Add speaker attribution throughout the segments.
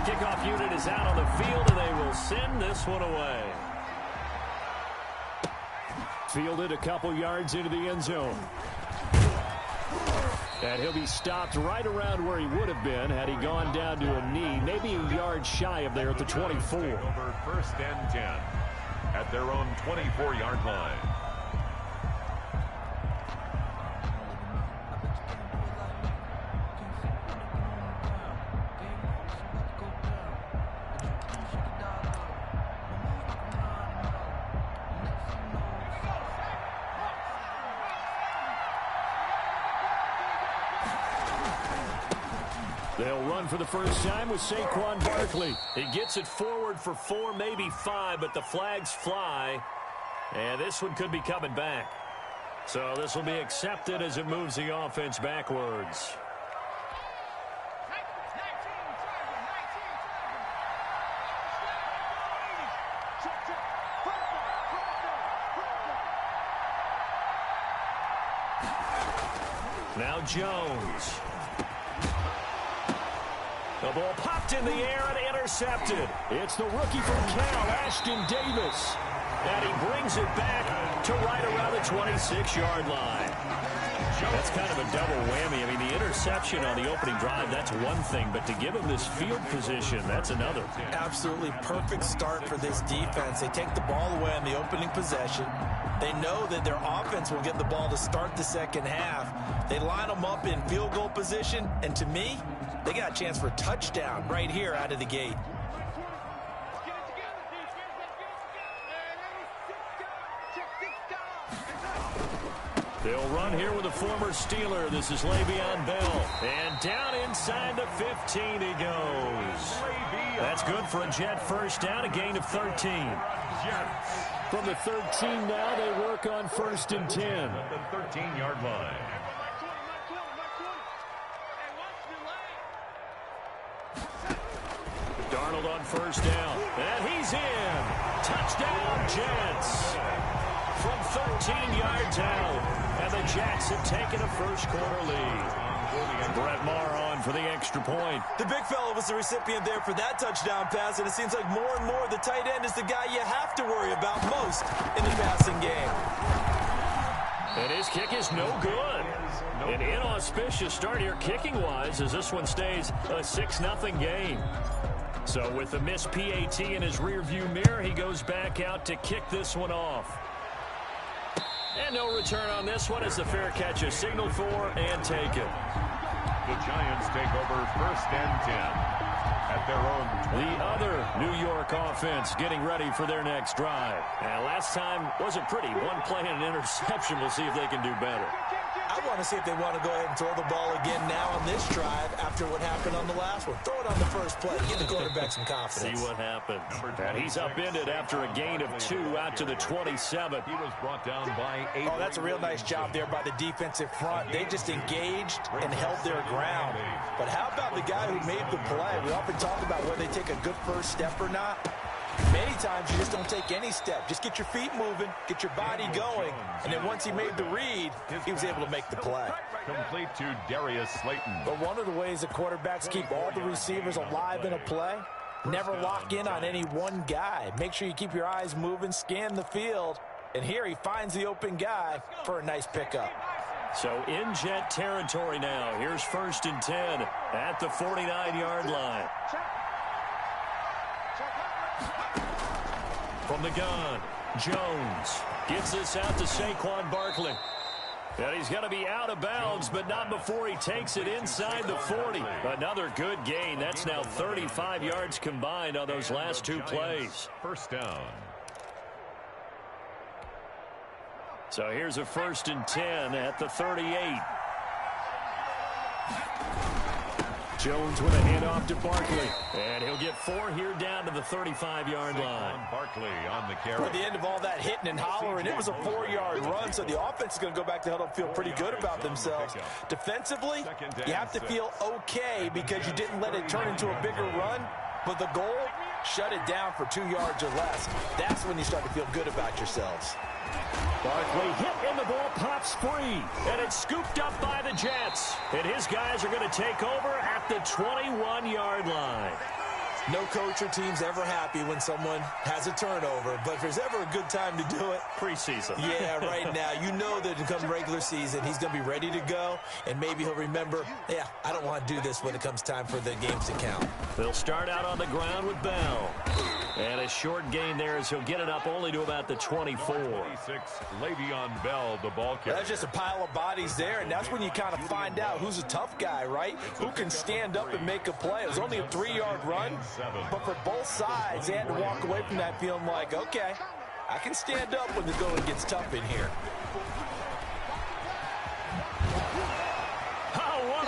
Speaker 1: kickoff unit is out on the field, and they will send this one away. Fielded a couple yards into the end zone. And he'll be stopped right around where he would have been had he gone down to a knee, maybe a yard shy of there at the 24.
Speaker 2: Over 1st and 10 at their own 24-yard line.
Speaker 1: They'll run for the first time with Saquon Barkley. He gets it forward for 4, maybe 5, but the flags fly. And this one could be coming back. So this will be accepted as it moves the offense backwards. Now Jones. The ball popped in the air and intercepted. It's the rookie from Cal, Ashton Davis. And he brings it back to right around the 26-yard line. That's kind of a double whammy. I mean, the interception on the opening drive, that's one thing. But to give him this field position, that's another.
Speaker 3: Absolutely perfect start for this defense. They take the ball away on the opening possession. They know that their offense will get the ball to start the second half. They line them up in field goal position. And to me, they got a chance for a touchdown right here out of the gate.
Speaker 1: They'll run here with a former Steeler. This is Le'Veon Bell. And down inside the 15 he goes. That's good for a Jet first down, a gain of 13. From the 13 now, they work on 1st and 10.
Speaker 2: At the 13-yard line.
Speaker 1: Darnold on first down. And he's in. Touchdown, Jets. From 13 yards out. And the Jets have taken a first-quarter lead. Brett Maher on for the extra point.
Speaker 3: The big fella was the recipient there for that touchdown pass, and it seems like more and more the tight end is the guy you have to worry about most in the passing game.
Speaker 1: And his kick is no good. An inauspicious start here kicking-wise as this one stays a 6-0 game. So with the missed PAT in his rearview mirror, he goes back out to kick this one off. And no return on this one as the fair catch is signaled for and taken.
Speaker 2: The Giants take over 1st and 10 at their own 20.
Speaker 1: The other New York offense getting ready for their next drive. And last time wasn't pretty. One play and an interception. We'll see if they can do better.
Speaker 3: I want to see if they want to go ahead and throw the ball again now on this drive after what happened on the last one. Throw it on the first play. Give the quarterback some confidence.
Speaker 1: See what happens. And he's upended after a gain of 2 out to the 27.
Speaker 2: He was brought down by 8.
Speaker 3: Oh, that's a real nice job there by the defensive front. They just engaged and held their ground. But how about the guy who made the play? We often talk about whether they take a good first step or not. Many times you just don't take any step. Just get your feet moving, get your body going, and then once he made the read, he was able to make the play.
Speaker 2: Complete to Darius Slayton.
Speaker 3: But one of the ways the quarterbacks keep all the receivers alive in a play, never lock in on any one guy. Make sure you keep your eyes moving, scan the field, and here he finds the open guy for a nice pickup.
Speaker 1: So in Jet territory now. Here's 1st and 10 at the 49-yard line. From the gun, Jones gets this out to Saquon Barkley. And he's going to be out of bounds, but not before he takes it inside the 40. Another good gain. That's now 35 yards combined on those last 2 plays.
Speaker 2: First down.
Speaker 1: So here's a 1st and 10 at the 38. Jones with a handoff to Barkley. And he'll get 4 here down to the 35-yard line.
Speaker 2: Barkley on the carry.
Speaker 3: At the end of all that hitting and hollering, it was a 4-yard run, so the offense is going to go back to huddle and feel pretty good about themselves. Defensively, you have to feel okay because you didn't let it turn into a bigger run, but the goal, shut it down for 2 yards or less. That's when you start to feel good about yourselves.
Speaker 1: Barkley hit and the ball pops free. And it's scooped up by the Jets. And his guys are going to take over at the 21-yard line.
Speaker 3: No coach or team's ever happy when someone has a turnover, but if there's ever a good time to do it,
Speaker 1: preseason.
Speaker 3: Yeah, right now. You know that come regular season, he's going to be ready to go, and maybe he'll remember, yeah, I don't want to do this when it comes time for the games to count.
Speaker 1: They'll start out on the ground with Bell. And a short gain there as he'll get it up only to about the 24.
Speaker 2: 26, Le'Veon Bell, the ball carrier.
Speaker 3: That's just a pile of bodies there, and that's when you kind of find out who's a tough guy, right? Who can stand up and make a play. It was only a 3-yard run, but for both sides, they had to walk away from that feeling like, okay, I can stand up when the going gets tough in here.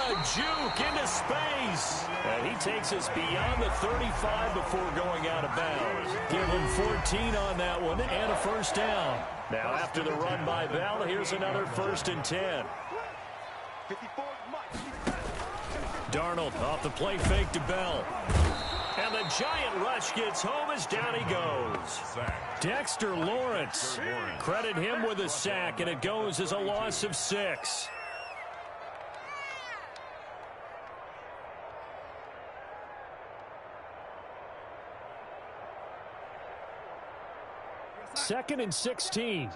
Speaker 1: A juke into space. And he takes us beyond the 35 before going out of bounds. Give him 14 on that one and a first down. Now after the run by Bell, here's another 1st and 10. Darnold off the play fake to Bell. And the giant rush gets home as down he goes. Dexter Lawrence. Credit him with a sack, and it goes as a loss of 6. Second and 16.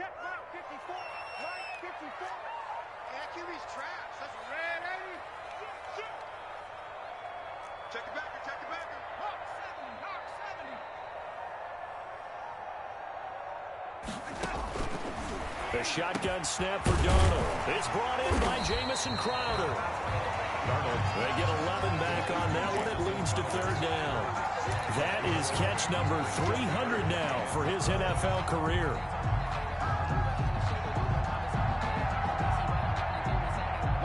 Speaker 1: The shotgun snap for Darnold. It's brought in by Jamison Crowder. They get 11 back on that one. It leads to 3rd down. That is catch number 300 now for his NFL career.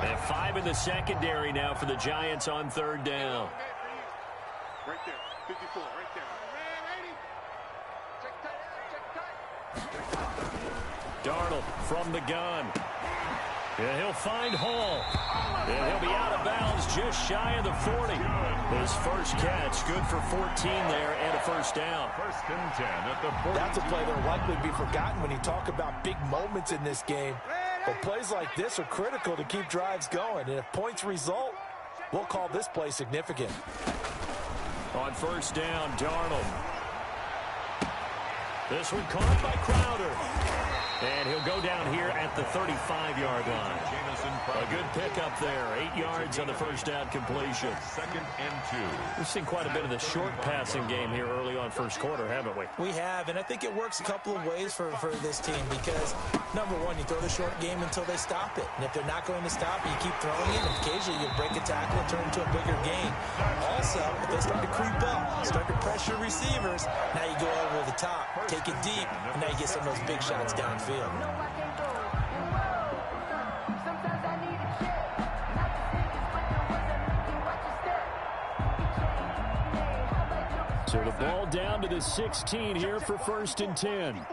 Speaker 1: And 5 in the secondary now for the Giants on 3rd down.
Speaker 4: Right there, 54, right there.
Speaker 1: Darnold from the gun. And he'll find Hall. And he'll be out of bounds just shy of the 40. His first catch, good for 14 there and a first down.
Speaker 2: 1st and 10 at the 40.
Speaker 3: That's a play that'll likely be forgotten when you talk about big moments in this game. But plays like this are critical to keep drives going. And if points result, we'll call this play significant.
Speaker 1: On 1st down, Darnold. This one caught by Crowder. And he'll go down here at the 35-yard line. A good pickup there. 8 yards on the first down completion.
Speaker 2: 2nd and 2.
Speaker 1: We've seen quite a bit of the short passing game here early on first quarter, haven't we?
Speaker 3: We have, and I think it works a couple of ways for this team because, number one, you throw the short game until they stop it. And if they're not going to stop it, you keep throwing it, and occasionally you break a tackle and turn it into a bigger game. Also, if they start to creep up, start to pressure receivers, now you go over the top, take it deep, and now you get some of those big shots downfield.
Speaker 1: So the ball down to the 16 here for 1st and 10.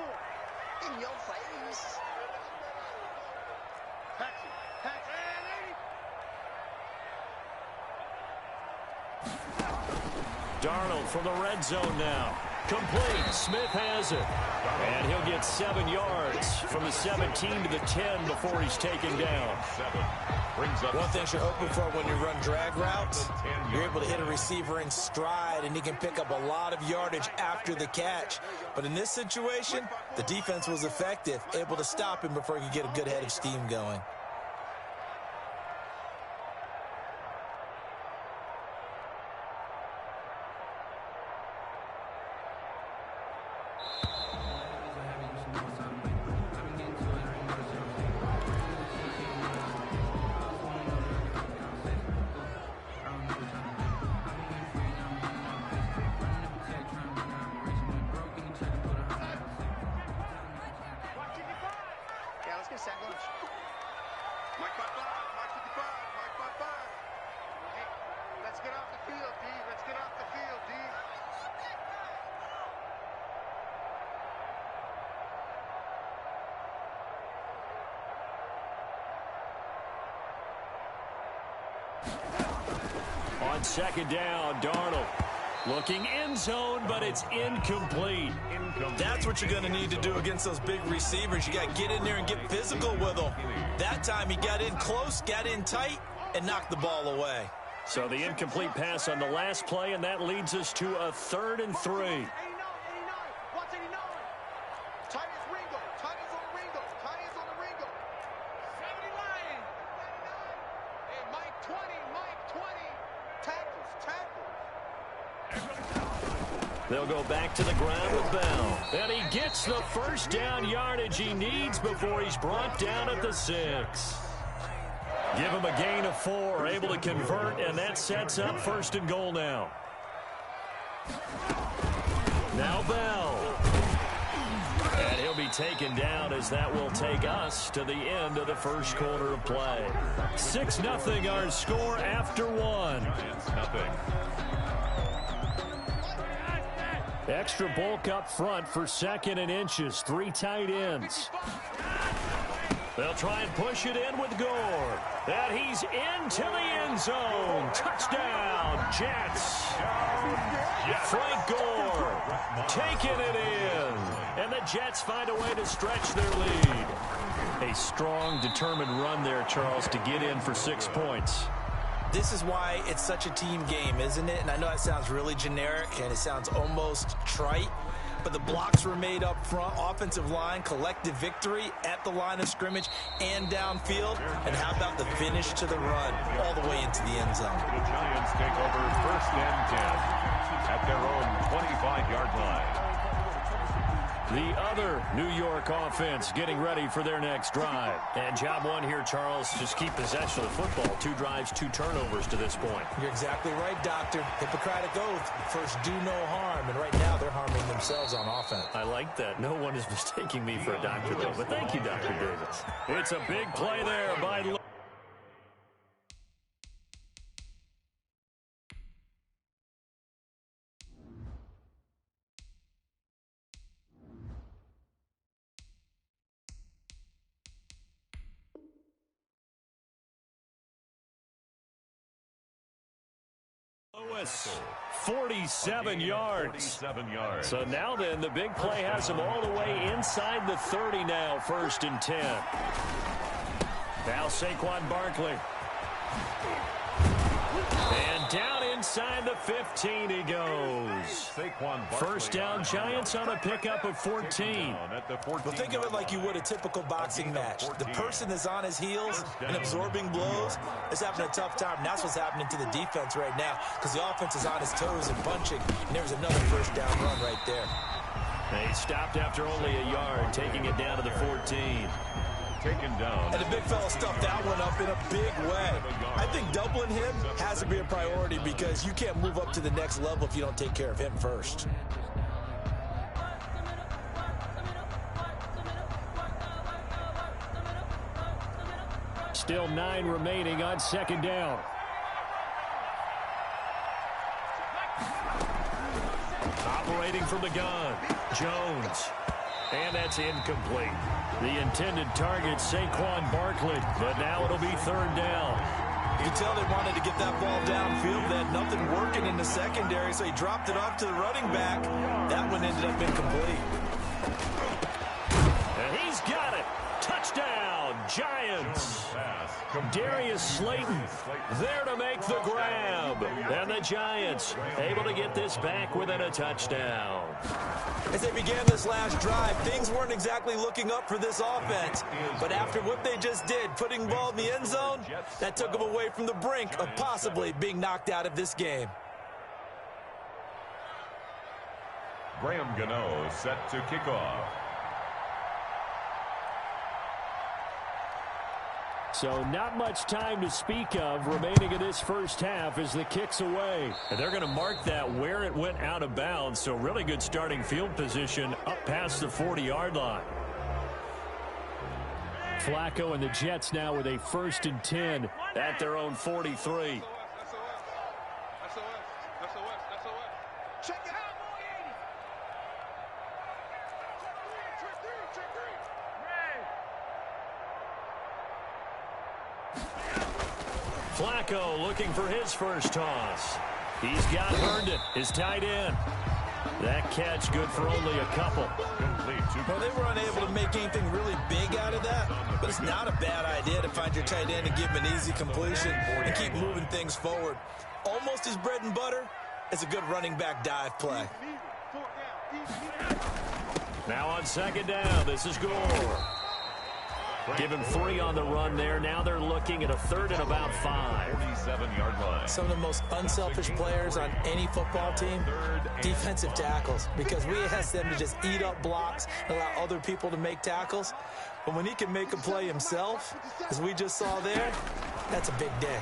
Speaker 1: Darnold from the red zone now. Complete. Smith has it. And he'll get 7 yards from the 17 to the 10 before he's taken down.
Speaker 3: One thing you're hoping for when you run drag routes, you're able to hit a receiver in stride, and he can pick up a lot of yardage after the catch. But in this situation, the defense was effective, able to stop him before he could get a good head of steam going.
Speaker 1: On 2nd down, Darnold looking end zone, but it's incomplete.
Speaker 3: That's what you're going to need to do against those big receivers. You got to get in there and get physical with them. That time he got in close, got in tight, and knocked the ball away.
Speaker 1: So the incomplete pass on the last play, and that leads us to a 3rd and 3. They'll go back to the ground with Bell. And he gets the first down yardage he needs before he's brought down at the 6. Give him a gain of 4, able to convert, and that sets up 1st and goal now. Now Bell. And he'll be taken down as that will take us to the end of the first quarter of play. 6-0 our score after 1.
Speaker 2: It's nothing.
Speaker 1: Extra bulk up front for 2nd and inches. 3 tight ends. They'll try and push it in with Gore. And he's into the end zone. Touchdown, Jets. Frank Gore taking it in. And the Jets find a way to stretch their lead. A strong, determined run there, Charles, to get in for 6 points.
Speaker 3: This is why it's such a team game, isn't it? And I know that sounds really generic and it sounds almost trite, but the blocks were made up front, offensive line, collective victory at the line of scrimmage and downfield. And how about the finish to the run all the way into the end zone?
Speaker 2: The Giants take over 1st and 10 at their own 25-yard line.
Speaker 1: The other New York offense getting ready for their next drive. And job 1 here, Charles, just keep possession of the football. 2 drives, 2 turnovers to this point.
Speaker 3: You're exactly right, Doctor. Hippocratic oath. First, do no harm. And right now, they're harming themselves on offense.
Speaker 1: I like that. No one is mistaking me for a doctor, though. But thank you, Dr. Davis. It's a big play there by... Lewis, 47 yards.
Speaker 2: 47 yards.
Speaker 1: So now then, the big play has him all the way inside the 30 now, 1st and 10. Now Saquon Barkley. And down inside the 15 he goes. First down, Giants on a pickup of 14.
Speaker 3: Well, think of it like you would a typical boxing match. The person is on his heels and absorbing blows is having a tough time. And that's what's happening to the defense right now because the offense is on his toes and punching. And there's another first down run right there.
Speaker 1: They stopped after only a yard, taking it down to the 14.
Speaker 2: Taken down.
Speaker 3: And the big fella stuffed that one up in a big way. I think doubling him has to be a priority because you can't move up to the next level if you don't take care of him first.
Speaker 1: Still 9 remaining on 2nd down. Operating from the gun, Jones. And that's incomplete. The intended target, Saquon Barkley. But now it'll be 3rd down.
Speaker 3: You can tell they wanted to get that ball downfield. They had nothing working in the secondary, so he dropped it off to the running back. That one ended up incomplete.
Speaker 1: And he's got it. Touchdown, Giants. Darius Slayton there to make the grab. And the Giants able to get this back within a touchdown.
Speaker 3: As they began this last drive, things weren't exactly looking up for this offense. But after what they just did, putting the ball in the end zone, that took them away from the brink of possibly being knocked out of this game.
Speaker 2: Graham Gano set to kick off.
Speaker 1: So not much time to speak of remaining in this first half as the kick's away. And they're going to mark that where it went out of bounds. So really good starting field position up past the 40-yard line. Flacco and the Jets now with a 1st and 10 at their own 43. Flacco looking for his first toss. He's got Herndon, his tight end. That catch good for only a couple.
Speaker 3: Well, they were unable to make anything really big out of that, but it's not a bad idea to find your tight end and give him an easy completion and keep moving things forward. Almost his bread and butter. It's a good running back dive play.
Speaker 1: Now on second down, this is Gore. Give him 3 on the run there. Now they're looking at a 3rd and about 5.
Speaker 2: 47-yard line.
Speaker 3: Some of the most unselfish players on any football team, defensive tackles, because we ask them to just eat up blocks and allow other people to make tackles. But when he can make a play himself, as we just saw there, that's a big day.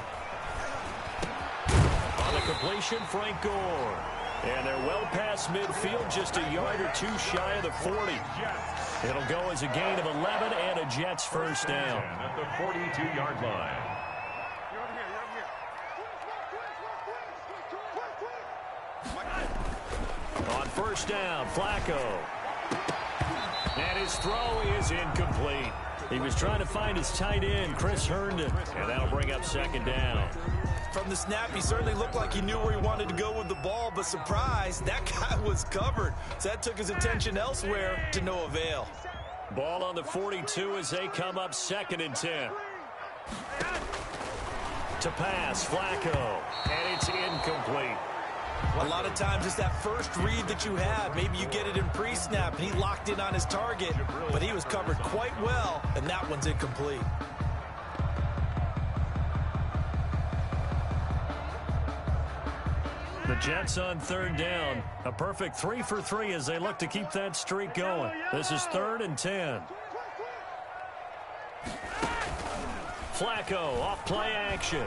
Speaker 1: On the completion, Frank Gore. And they're well past midfield, just a yard or 2 shy of the 40. It'll go as a gain of 11 and a Jets first down.
Speaker 2: At the 42-yard line.
Speaker 1: On first down, Flacco. And his throw is incomplete. He was trying to find his tight end, Chris Herndon, and that'll bring up second down.
Speaker 3: From the snap, he certainly looked like he knew where he wanted to go with the ball, but surprise, that guy was covered. So that took his attention elsewhere to no avail.
Speaker 1: Ball on the 42 as they come up 2nd and 10. To pass, Flacco, and it's incomplete.
Speaker 3: A lot of times it's that first read that you have. Maybe you get it in pre-snap, and he locked in on his target, but he was covered quite well, and that one's incomplete.
Speaker 1: The Jets on 3rd down. A perfect 3 for 3 as they look to keep that streak going. This is 3rd and 10. Flacco off play action.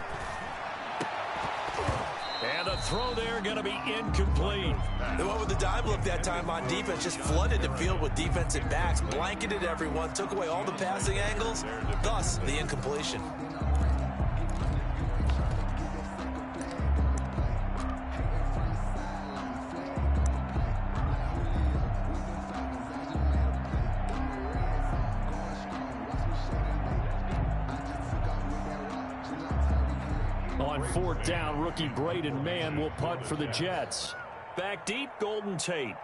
Speaker 1: And a throw there going to be incomplete.
Speaker 3: They went with the dime look that time on defense, just flooded the field with defensive backs, blanketed everyone, took away all the passing angles, thus the incompletion.
Speaker 1: On 4th down, rookie Braden Mann will punt for the Jets. Back deep, Golden Tate.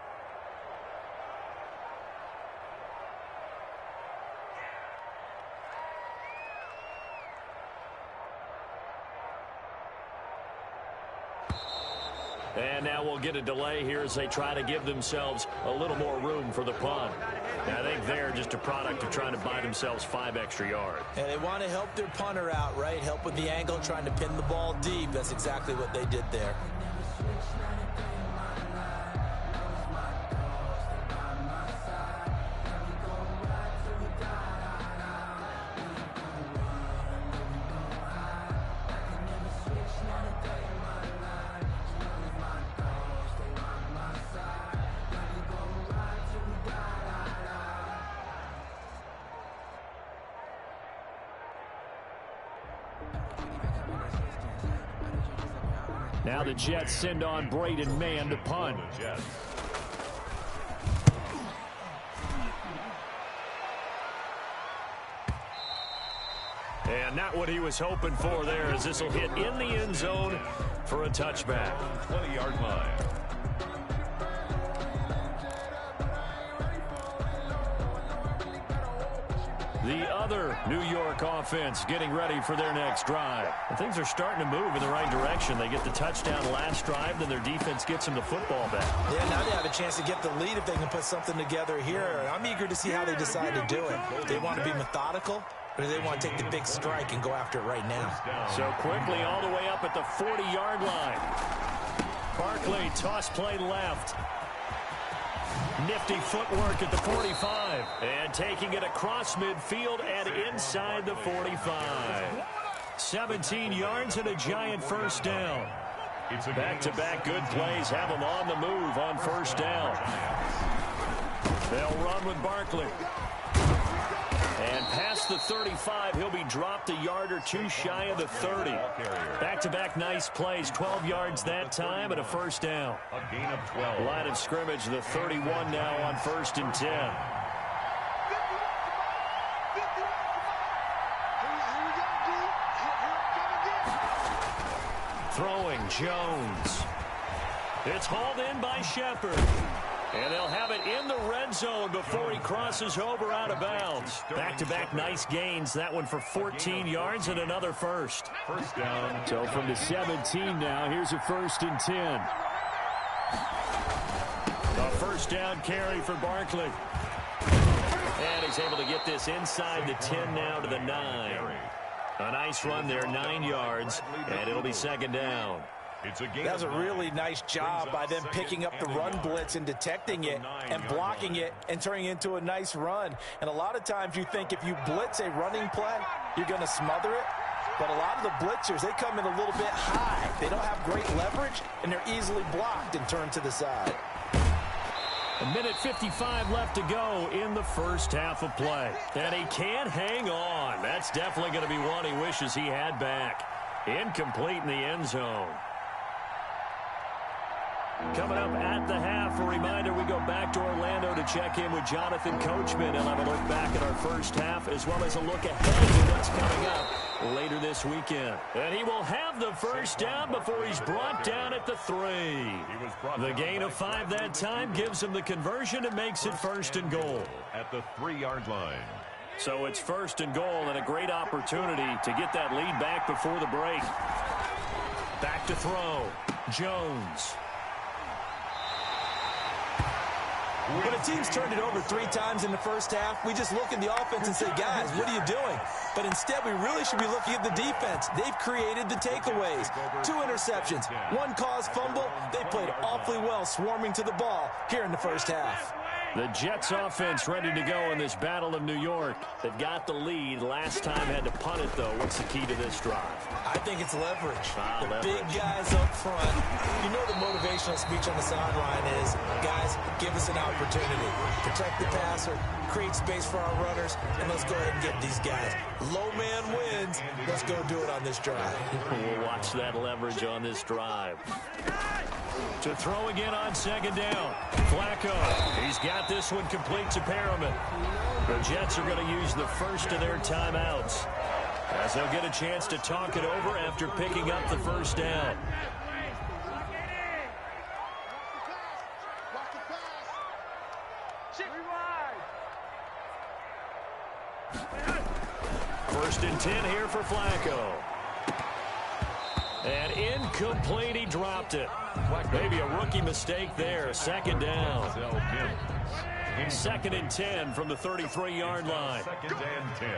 Speaker 1: And now we'll get a delay here as they try to give themselves a little more room for the punt. And I think they're just a product of trying to buy themselves 5 extra yards.
Speaker 3: And they want to help their punter out, right? Help with the angle, trying to pin the ball deep. That's exactly what they did there.
Speaker 1: Now the Jets send on Braden Mann to punt. And not what he was hoping for there, as this will hit in the end zone for a touchback.
Speaker 2: 20-yard line.
Speaker 1: The other New York offense getting ready for their next drive. And things are starting to move in the right direction. They get the touchdown last drive, then their defense gets them the football back.
Speaker 3: Yeah, now they have a chance to get the lead if they can put something together here. I'm eager to see how they decide to do it. They want to be methodical, or do they want to take the big strike and go after it right now?
Speaker 1: So quickly all the way up at the 40-yard line. Barkley, toss play left. Nifty footwork at the 45. And taking it across midfield and inside the 45. 17 yards and a giant first down. Back-to-back good plays have them on the move on first down. They'll run with Barkley. And past the 35, he'll be dropped a yard or 2 shy of the 30. Back-to-back nice plays, 12 yards that time and a first down.
Speaker 2: A gain of 12.
Speaker 1: Line of scrimmage, the 31 now on 1st and 10. Throwing Jones. It's hauled in by Shepard. And they'll have it in the red zone before he crosses over out of bounds. Back-to-back nice gains. That one for 14 yards and another first.
Speaker 2: First down.
Speaker 1: So from the 17 now, here's a 1st and 10. A first down carry for Barkley. And he's able to get this inside the 10 now to the 9. A nice run there, 9 yards, and it'll be 2nd down.
Speaker 3: That was a really nice job by them picking up the run blitz and detecting it and blocking it and turning it into a nice run. And a lot of times you think if you blitz a running play, you're going to smother it. But a lot of the blitzers, they come in a little bit high. They don't have great leverage, and they're easily blocked and turned to the side.
Speaker 1: A minute 55 left to go in the first half of play. And he can't hang on. That's definitely going to be one he wishes he had back. Incomplete in the end zone. Coming up at the half, a reminder, we go back to Orlando to check in with Jonathan Coachman and have a look back at our first half as well as a look ahead to what's coming up later this weekend. And he will have the first down before he's brought down at the 3. The gain of 5 that time gives him the conversion and makes it 1st and goal.
Speaker 2: At the 3-yard line.
Speaker 1: So it's 1st and goal and a great opportunity to get that lead back before the break. Back to throw. Jones.
Speaker 3: When a team's turned it over 3 times in the first half, we just look at the offense and say, guys, what are you doing? But instead, we really should be looking at the defense. They've created the takeaways. 2 interceptions, 1 caused fumble. They played awfully well swarming to the ball here in the first half.
Speaker 1: The Jets offense ready to go in this battle of New York. They've got the lead. Last time had to punt it, though. What's the key to this drive?
Speaker 3: I think it's leverage.
Speaker 1: Leverage.
Speaker 3: Big guys up front. You know the motivational speech on the sideline is, guys, give us an opportunity. Protect the passer, create space for our runners, and let's go ahead and get these guys. Low man wins. Let's go do it on this drive.
Speaker 1: We'll watch that leverage on this drive. To throw again on 2nd down. Flacco. He's got this one complete to Perriman. The Jets are going to use the first of their timeouts as they'll get a chance to talk it over after picking up the first down. First and 10 here for Flacco. And incomplete, he dropped it. Maybe a rookie mistake there. 2nd down. 2nd and 10 from the 33-yard line.
Speaker 2: 2nd and 10.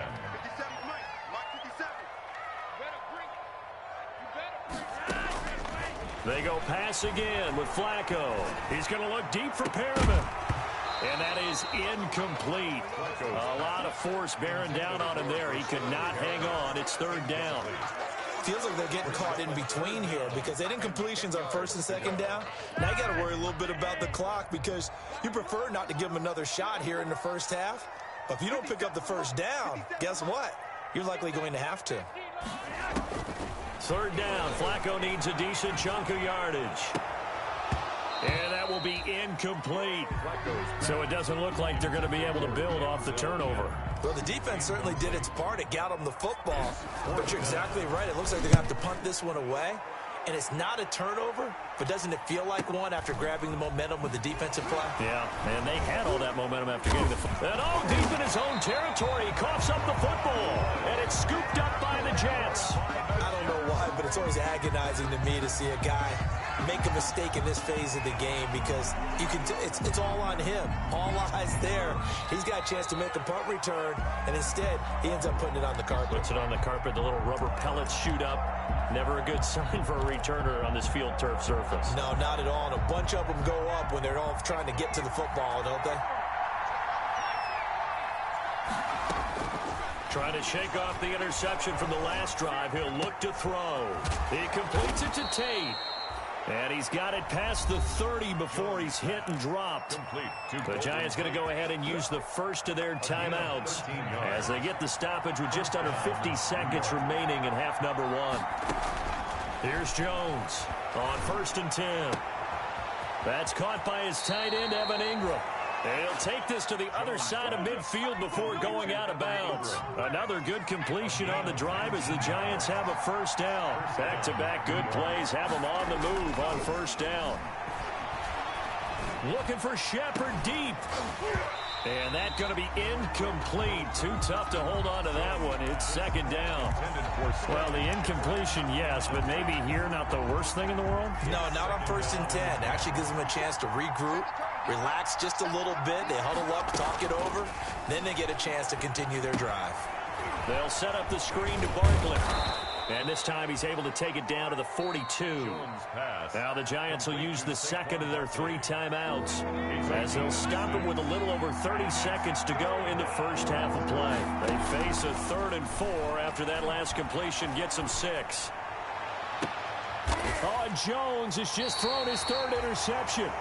Speaker 1: They go pass again with Flacco. He's going to look deep for Perriman. And that is incomplete. A lot of force bearing down on him there. He could not hang on. It's 3rd down.
Speaker 3: Feels like they're getting caught in between here because they didn't completions on 1st and 2nd down. Now you got to worry a little bit about the clock because you prefer not to give them another shot here in the first half. But if you don't pick up the first down, guess what? You're likely going to have to.
Speaker 1: 3rd down. Flacco needs a decent chunk of yardage. And that will be incomplete. So it doesn't look like they're going to be able to build off the turnover.
Speaker 3: Well, the defense certainly did its part. It got them the football. But you're exactly right. It looks like they're going to have to punt this one away. And it's not a turnover, but doesn't it feel like one after grabbing the momentum with the defensive play?
Speaker 1: Yeah, and they had all that momentum after getting the football. And all deep in his own territory, he coughs up the football. And it's scooped up by the Jets.
Speaker 3: I don't know why, but it's always agonizing to me to see a guy make a mistake in this phase of the game because you can. It's all on him. All eyes there. He's got a chance to make a punt return, and instead he ends up putting it on the carpet.
Speaker 1: Puts it on the carpet. The little rubber pellets shoot up. Never a good sign for a returner on this field turf surface.
Speaker 3: No, not at all. And a bunch of them go up when they're all trying to get to the football, don't they?
Speaker 1: Trying to shake off the interception from the last drive. He'll look to throw. He completes it to Tate. And he's got it past the 30 before he's hit and dropped. The Giants going to go ahead and use the first of their timeouts as they get the stoppage with just under 50 seconds remaining in half number 1. Here's Jones on 1st and 10. That's caught by his tight end, Evan Ingram. And he'll take this to the other side of midfield before going out of bounds. Another good completion on the drive as the Giants have a first down. Back-to-back good plays have them on the move on 1st down. Looking for Shepard deep. And that's going to be incomplete. Too tough to hold on to that one. It's second down. Well, the incompletion, yes, but maybe here not the worst thing in the world?
Speaker 3: No, not on 1st and 10. Actually gives them a chance to regroup, relax just a little bit. They huddle up, talk it over. Then they get a chance to continue their drive.
Speaker 1: They'll set up the screen to Barkley. And this time he's able to take it down to the 42. Now the Giants will use the second of their 3 timeouts as they'll stop him with a little over 30 seconds to go in the first half of play. They face a 3rd and 4 after that last completion gets them 6. Oh, Jones has just thrown his 3rd interception.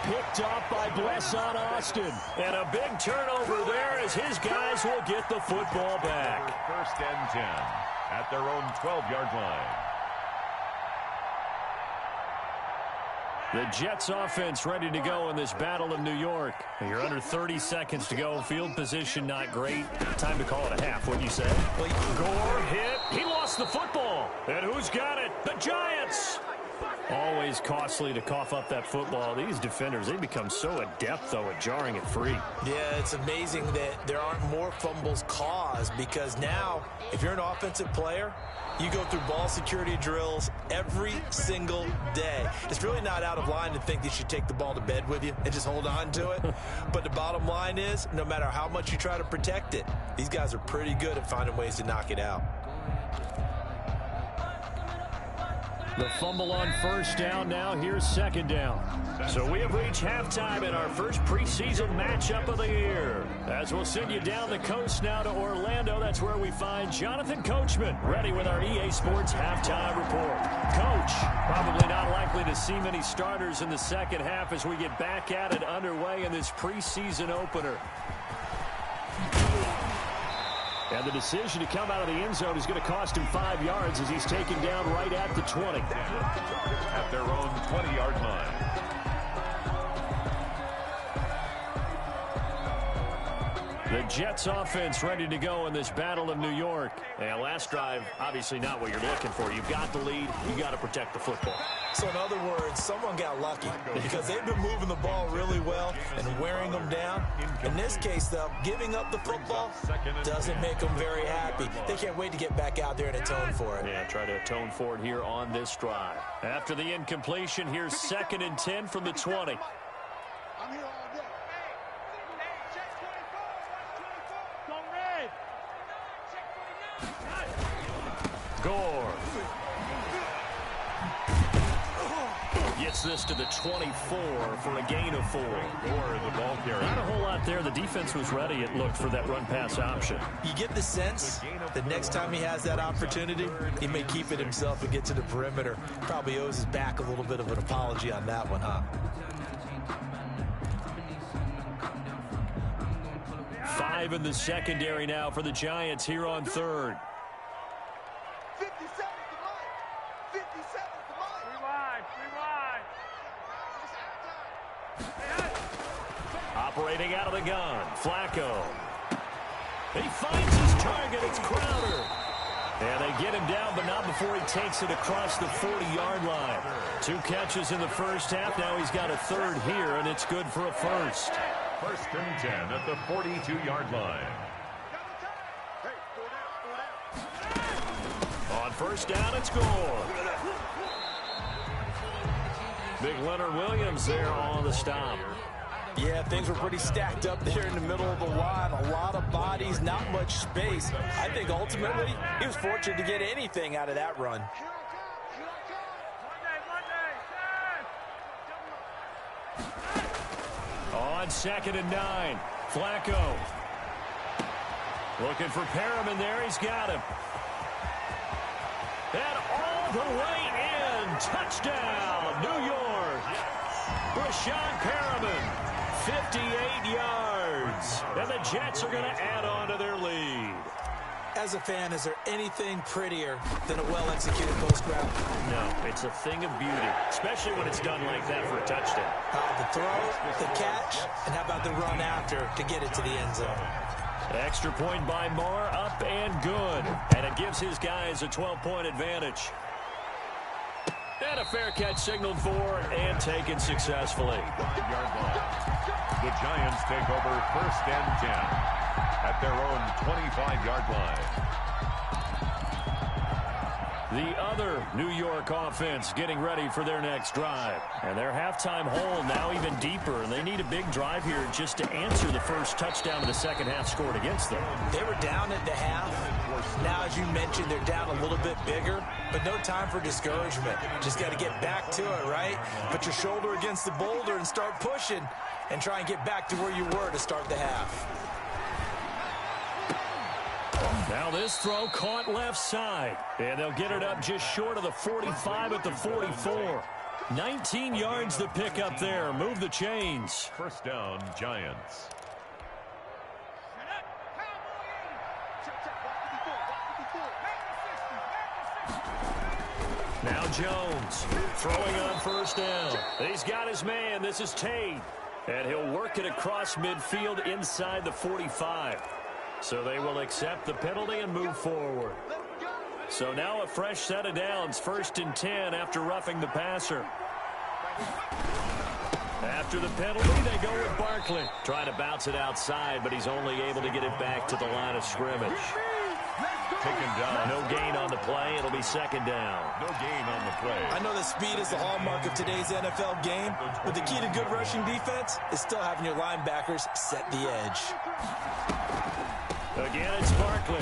Speaker 1: Picked off by Blesson Austin. And a big turnover there as his guys will get the football back.
Speaker 2: 1st and 10 at their own 12-yard line.
Speaker 1: The Jets offense ready to go in this Battle of New York. You're under 30 seconds to go. Field position not great. Time to call it a half, wouldn't you say? Gore hit. He lost the football. And who's got it? The Giants. Always costly to cough up that football. These defenders, they become so adept, though, at jarring it free.
Speaker 3: Yeah, it's amazing that there aren't more fumbles caused because now, if you're an offensive player, you go through ball security drills every single day. It's really not out of line to think that you should take the ball to bed with you and just hold on to it. But the bottom line is, no matter how much you try to protect it, these guys are pretty good at finding ways to knock it out.
Speaker 1: The fumble on 1st down. Now here's 2nd down. So we have reached halftime in our first preseason matchup of the year. As we'll send you down the coast now to Orlando. That's where we find Jonathan Coachman ready with our EA Sports halftime report. Coach, probably not likely to see many starters in the second half as we get back at it underway in this preseason opener. And the decision to come out of the end zone is going to cost him 5 yards as he's taken down right at the 20.
Speaker 2: At their own 20-yard line.
Speaker 1: The Jets offense ready to go in this Battle of New York. And last drive, obviously not what you're looking for. You've got the lead. You got to protect the football.
Speaker 3: So in other words, someone got lucky because they've been moving the ball really well and wearing them down. In this case, though, giving up the football doesn't make them very happy. They can't wait to get back out there and atone for it.
Speaker 1: Yeah, try to atone for it here on this drive. After the incompletion, here's 2nd and 10 from the 20.
Speaker 4: I'm here all day. Go red.
Speaker 1: Gore. Gets this to the 24 for a gain of 4.
Speaker 2: Gore, the ball carrier.
Speaker 1: Not a whole lot there. The defense was ready, it looked, for that run-pass option.
Speaker 3: You get the sense that next time he has that opportunity, he may keep it himself and get to the perimeter. Probably owes his back a little bit of an apology on that one, huh?
Speaker 1: 5 in the secondary now for the Giants here on 3rd.
Speaker 4: 57 to mine. 57 to mine. Rewind.
Speaker 1: Operating out of the gun, Flacco. He finds his target, it's Crowder. And they get him down, but not before he takes it across the 40-yard line. 2 catches in the first half, now he's got a 3rd here, and it's good for a 1st.
Speaker 2: 1st and 10 at the 42-yard line.
Speaker 1: On 1st down, it's Gore. Big Leonard Williams there on the stop.
Speaker 3: Yeah, things were pretty stacked up there in the middle of the line. A lot of bodies, not much space. I think ultimately he was fortunate to get anything out of that run.
Speaker 1: On 2nd and 9, Flacco. Looking for Perriman there, he's got him. And all the way in, touchdown, New York. Rashawn Perriman, 58 yards. And the Jets are going to add on to their lead.
Speaker 3: As a fan, is there anything prettier than a well-executed post route?
Speaker 1: No, it's a thing of beauty, especially when it's done like that for a touchdown.
Speaker 3: The throw, the catch, and how about the run after to get it to the end zone?
Speaker 1: Extra point by Moore, up and good. And it gives his guys a 12-point advantage. And a fair catch signaled for and taken successfully.
Speaker 2: 5-yard line. The Giants take over 1st and 10 at their own 25-yard line.
Speaker 1: The other New York offense getting ready for their next drive. And their halftime hole now even deeper. And they need a big drive here just to answer the first touchdown of the second half scored against them.
Speaker 3: They were down at the half. Now, as you mentioned, they're down a little bit bigger, but no time for discouragement. Just got to get back to it, right? Put your shoulder against the boulder and start pushing and try and get back to where you were to start the half.
Speaker 1: Now this throw caught left side. And they'll get it up just short of the 45 at the 44. 19 yards to pick up there. Move the chains.
Speaker 2: 1st down, Giants.
Speaker 1: Now Jones throwing on 1st down. He's got his man. This is Tate. And he'll work it across midfield inside the 45. So they will accept the penalty and move forward. So now a fresh set of downs. 1st and 10 after roughing the passer. After the penalty, they go with Barkley. Trying to bounce it outside, but he's only able to get it back to the line of scrimmage.
Speaker 2: Taken down.
Speaker 1: No gain on the play. It'll be 2nd down.
Speaker 2: No gain on the play.
Speaker 3: I know that speed is the hallmark of today's NFL game, but the key to good rushing defense is still having your linebackers set the edge.
Speaker 1: Again, it's Barkley.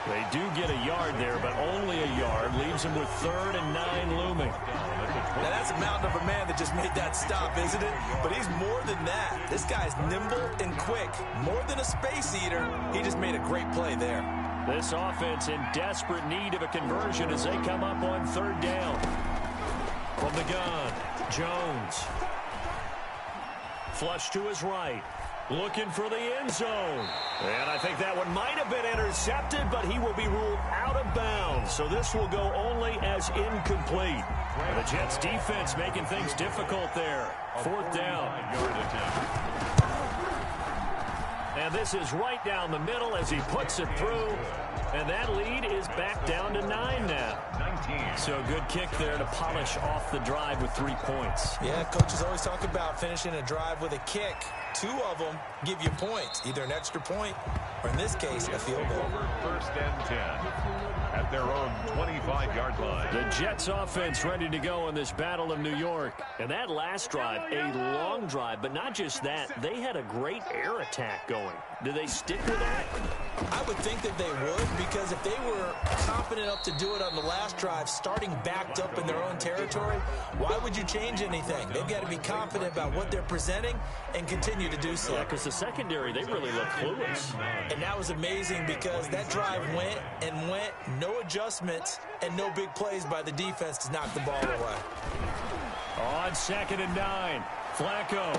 Speaker 1: They do get a yard there, but only a yard. Leaves him with 3rd and 9 looming.
Speaker 3: Now, that's a mountain of a man that just made that stop, isn't it? But he's more than that. This guy's nimble and quick. More than a space eater. He just made a great play there.
Speaker 1: This offense in desperate need of a conversion as they come up on 3rd down. From the gun, Jones. Flush to his right. Looking for the end zone. And I think that one might have been intercepted, but he will be ruled out of bounds. So this will go only as incomplete. And the Jets defense making things difficult there. 4th down. And this is right down the middle as he puts it through. And that lead is back down to 9 now. 19. So a good kick there to polish off the drive with 3 points.
Speaker 3: Yeah, coaches always talk about finishing a drive with a kick. 2 of them give you points, either an extra point or, in this case, a field goal.
Speaker 2: 1st and 10 at their own 25-yard line.
Speaker 1: The Jets offense ready to go in this Battle of New York. And that last drive, a long drive, but not just that. They had a great air attack going. Do they stick with that?
Speaker 3: I would think that they would, because if they were confident enough to do it on the last drive, starting backed up in their own territory, why would you change anything? They've got to be confident about what they're presenting and continue to do so.
Speaker 1: Yeah, because the secondary, they really look clueless.
Speaker 3: And that was amazing because that drive went and went, no adjustments, and no big plays by the defense to knock the ball away.
Speaker 1: On 2nd and 9, Flacco.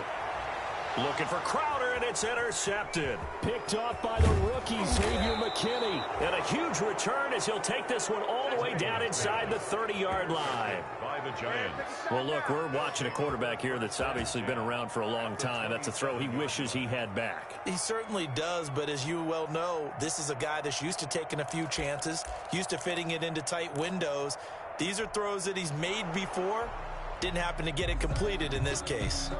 Speaker 1: Looking for Crowder, and it's intercepted. Picked off by the rookie, Xavier McKinney. And a huge return as he'll take this one all the way down inside the 30-yard line.
Speaker 2: By the Giants.
Speaker 1: Well, look, we're watching a quarterback here that's obviously been around for a long time. That's a throw he wishes he had back.
Speaker 3: He certainly does, but as you well know, this is a guy that's used to taking a few chances, used to fitting it into tight windows. These are throws that he's made before. Didn't happen to get it completed in this case.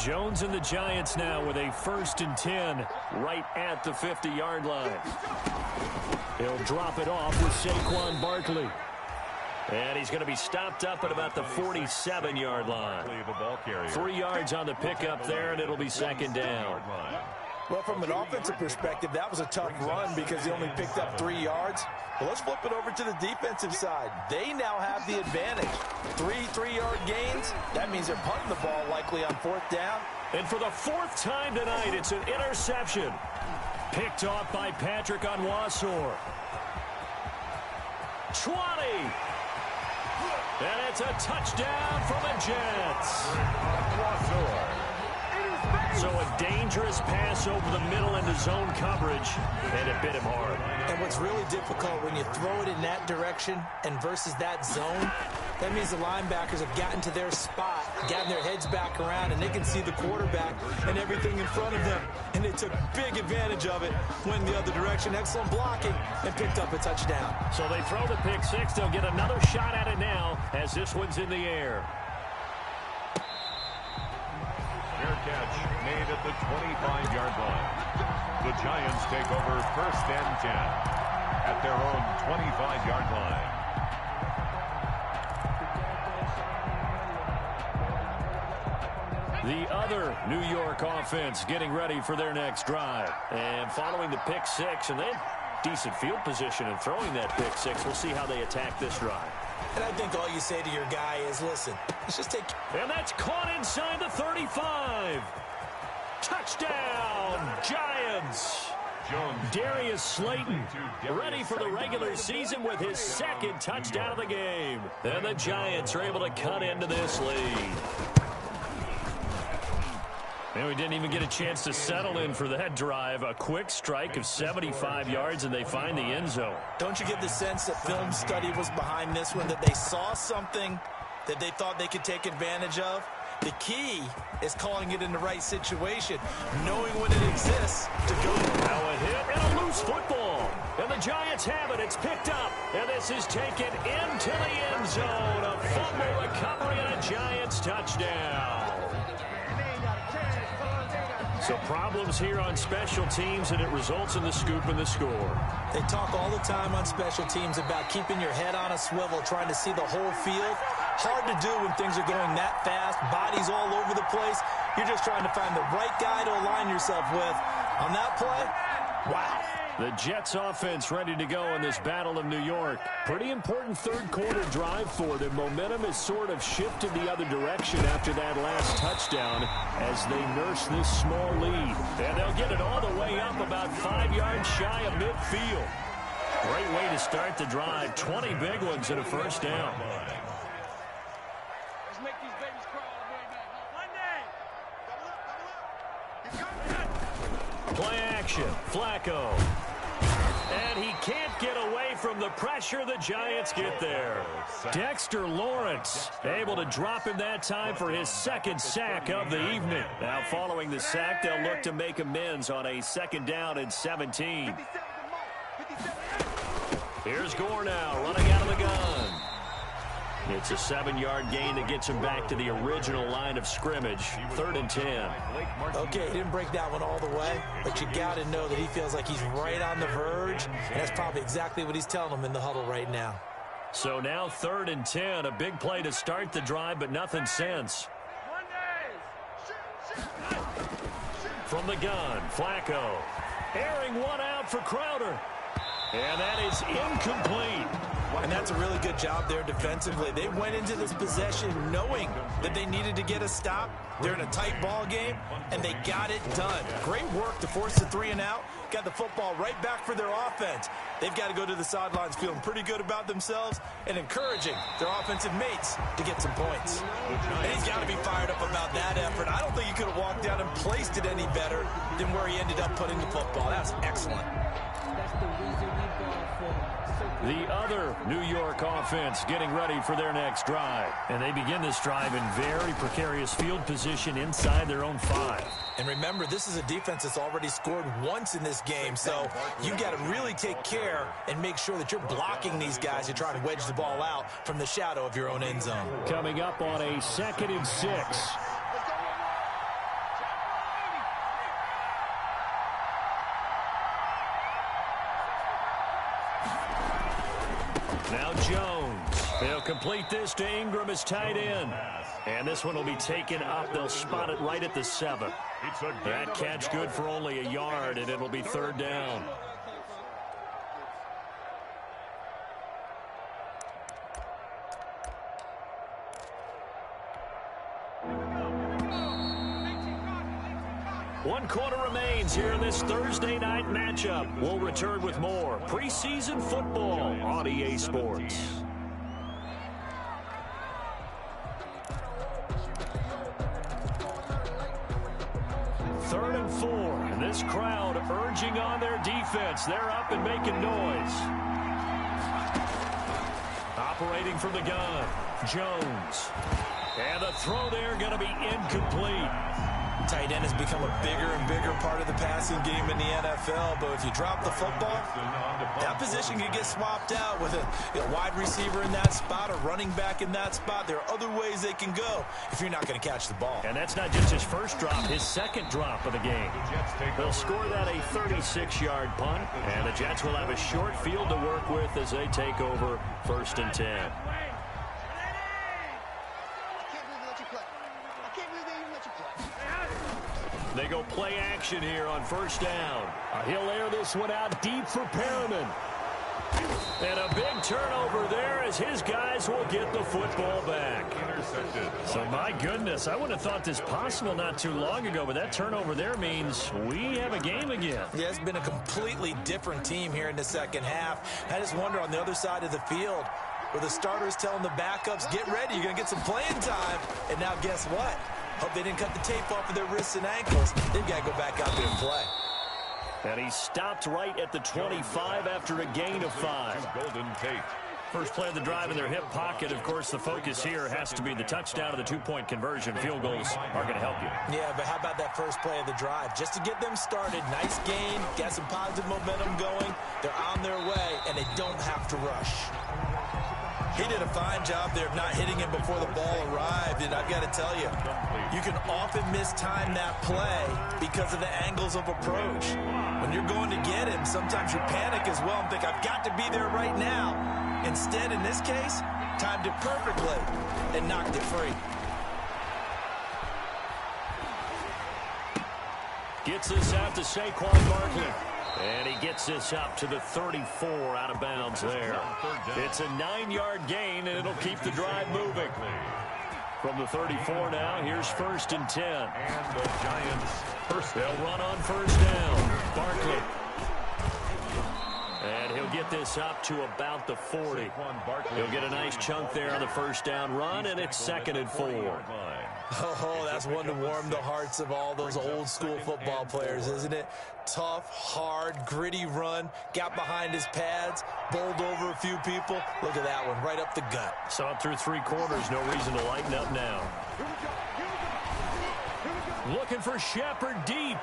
Speaker 1: Jones and the Giants now with a 1st and 10 right at the 50-yard line. He'll drop it off with Saquon Barkley. And he's going to be stopped up at about the 47-yard line. 3 yards on the pickup there, and it'll be 2nd down.
Speaker 3: Well, from an offensive perspective, that was a tough run because he only picked up 3 yards. But let's flip it over to the defensive side. They now have the advantage. 3-3-yard gains. That means they're punting the ball likely on 4th down.
Speaker 1: And for the 4th time tonight, it's an interception. Picked off by Patrick Onwuasor. 20. And it's a touchdown for the Jets. So a dangerous pass over the middle into zone coverage, and it bit him hard.
Speaker 3: And what's really difficult when you throw it in that direction and versus that zone, that means the linebackers have gotten to their spot gotten their heads back around, and they can see the quarterback and everything in front of them. And they took big advantage of it, went the other direction, excellent blocking, and picked up a touchdown.
Speaker 1: So they throw the pick six. They'll get another shot at it now as this one's in the air.
Speaker 2: Fair catch made at the 25-yard line. The Giants take over 1st and 10 at their own 25-yard line.
Speaker 1: The other New York offense getting ready for their next drive. And following the pick six, and they had decent field position in throwing that pick six. We'll see how they attack this drive.
Speaker 3: And I think all you say to your guy is, listen, let's just take...
Speaker 1: And that's caught inside the 35. Touchdown, Giants. Darius Slayton ready for the regular season with his second touchdown of the game. And the Giants are able to cut into this lead. And we didn't even get a chance to settle in for that drive. A quick strike of 75 yards, and they find the end zone.
Speaker 3: Don't you get the sense that film study was behind this one, that they saw something that they thought they could take advantage of? The key is calling it in the right situation, knowing when it exists to go.
Speaker 1: Now a hit and a loose football. And the Giants have it. It's picked up. And this is taken into the end zone. A fumble recovery and a Giants touchdown. So problems here on special teams, and it results in the scoop and the score.
Speaker 3: They talk all the time on special teams about keeping your head on a swivel, trying to see the whole field. Hard to do when things are going that fast, bodies all over the place. You're just trying to find the right guy to align yourself with. On that play, wow.
Speaker 1: The Jets offense ready to go in this Battle of New York. Pretty important third quarter drive for them. Momentum has sort of shifted the other direction after that last touchdown as they nurse this small lead. And they'll get it all the way up about 5 yards shy of midfield. Great way to start the drive. 20 big ones and a first down.
Speaker 4: Let's make these babies crawl all the way back. Monday!
Speaker 1: Play action. Flacco. And he can't get away from the pressure. The Giants get there. Dexter Lawrence able to drop him that time for his second sack of the evening. Now following the sack, they'll look to make amends on a 2nd down and 17. Here's Gore now running out of the gun. It's a 7-yard gain that gets him back to the original line of scrimmage. 3rd and 10.
Speaker 3: Okay, he didn't break that one all the way, but you got to know that he feels like he's right on the verge, and that's probably exactly what he's telling them in the huddle right now.
Speaker 1: So now 3rd and 10, a big play to start the drive, but nothing since. From the gun, Flacco. Airing one out for Crowder. And that is incomplete.
Speaker 3: And that's a really good job there defensively. They went into this possession knowing that they needed to get a stop. They're in a tight ball game, and they got it done. Great work to force the 3 and out. Got the football right back for their offense. They've got to go to the sidelines feeling pretty good about themselves and encouraging their offensive mates to get some points. And he's got to be fired up about that effort. I don't think he could have walked down and placed it any better than where he ended up putting the football. That's excellent.
Speaker 1: The other New York offense getting ready for their next drive. And they begin this drive in very precarious field position inside their own 5.
Speaker 3: And remember, this is a defense that's already scored once in this game, so you got to really take care and make sure that you're blocking these guys who try to wedge the ball out from the shadow of your own end zone.
Speaker 1: Coming up on a 2nd and 6. Now Jones. They'll complete this to Ingram as tight end. And this one will be taken up. They'll spot it right at the 7. That catch good for only a yard, and it'll be 3rd down. One quarter remains here in this Thursday night matchup. We'll return with more preseason football on EA Sports. Third and 4, and this crowd urging on their defense. They're up and making noise. Operating from the gun, Jones. And the throw there going to be incomplete.
Speaker 3: Tight end has become a bigger and bigger part of the passing game in the NFL, but if you drop the football, that position can get swapped out with a wide receiver in that spot, a running back in that spot. There are other ways they can go if you're not going to catch the ball.
Speaker 1: And that's not just his first drop, his second drop of the game. They'll score that a 36-yard punt, and the Jets will have a short field to work with as they take over 1st and 10. They go play action here on 1st down. He'll air this one out deep for Perriman. And a big turnover there as his guys will get the football back. Intercepted. So, my goodness, I wouldn't have thought this possible not too long ago, but that turnover there means we have a game again.
Speaker 3: Yeah, it's been a completely different team here in the second half. I just wonder on the other side of the field, where the starters telling the backups, get ready, you're going to get some playing time. And now guess what? Hope they didn't cut the tape off of their wrists and ankles. They've got to go back out there and play.
Speaker 1: And he stopped right at the 25 after a gain of 5.
Speaker 2: Golden Tate.
Speaker 1: First play of the drive in their hip pocket. Of course, the focus here has to be the touchdown of the two-point conversion. Field goals are going to help you.
Speaker 3: Yeah, but how about that first play of the drive? Just to get them started, nice gain, got some positive momentum going. They're on their way, and they don't have to rush. He did a fine job there of not hitting him before the ball arrived, and I've got to tell you, you can often mistime that play because of the angles of approach. When you're going to get him, sometimes you panic as well and think, I've got to be there right now. Instead, in this case, timed it perfectly and knocked it free.
Speaker 1: Gets this out to Saquon Barkley. And he gets this up to the 34 out of bounds there. It's a 9-yard gain, and it'll keep the drive moving. From the 34 now, here's 1st and 10.
Speaker 2: And the Giants first.
Speaker 1: They'll run on 1st down. Barkley. And he'll get this up to about the 40. He'll get a nice chunk there on the 1st down run, and it's 2nd and 4.
Speaker 3: Oh, that's one to warm the hearts of all those old-school football players, isn't it? Tough, hard, gritty run, got behind his pads, bowled over a few people. Look at that one, right up the gut.
Speaker 1: Saw it through 3 quarters, no reason to lighten up now. Looking for Shepard deep.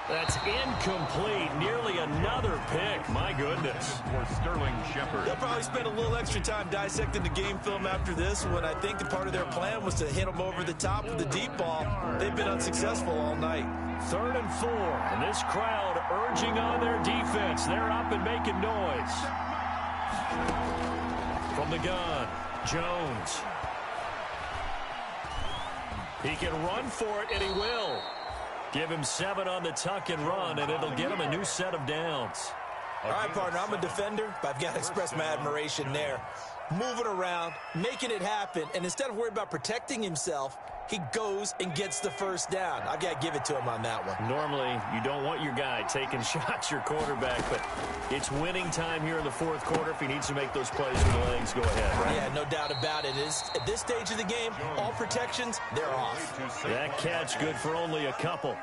Speaker 1: That's incomplete. Nearly another pick. My goodness.
Speaker 2: For Sterling Shepard.
Speaker 3: They'll probably spend a little extra time dissecting the game film after this one. I think the part of their plan was to hit them over the top with the deep ball. They've been unsuccessful all night.
Speaker 1: 3rd and 4. And this crowd urging on their defense. They're up and making noise. From the gun, Jones. He can run for it, and he will. Give him 7 on the tuck and run, and it'll get him a new set of downs.
Speaker 3: All right, partner, I'm a defender, but I've got to express my admiration there. Moving around, making it happen, and instead of worrying about protecting himself, he goes and gets the 1st down. I've got to give it to him on that one.
Speaker 1: Normally, you don't want your guy taking shots, your quarterback, but it's winning time here in the 4th quarter. If he needs to make those plays with the legs, go ahead, right?
Speaker 3: Yeah, no doubt about it. At this stage of the game, all protections, they're off.
Speaker 1: That catch good for only a couple.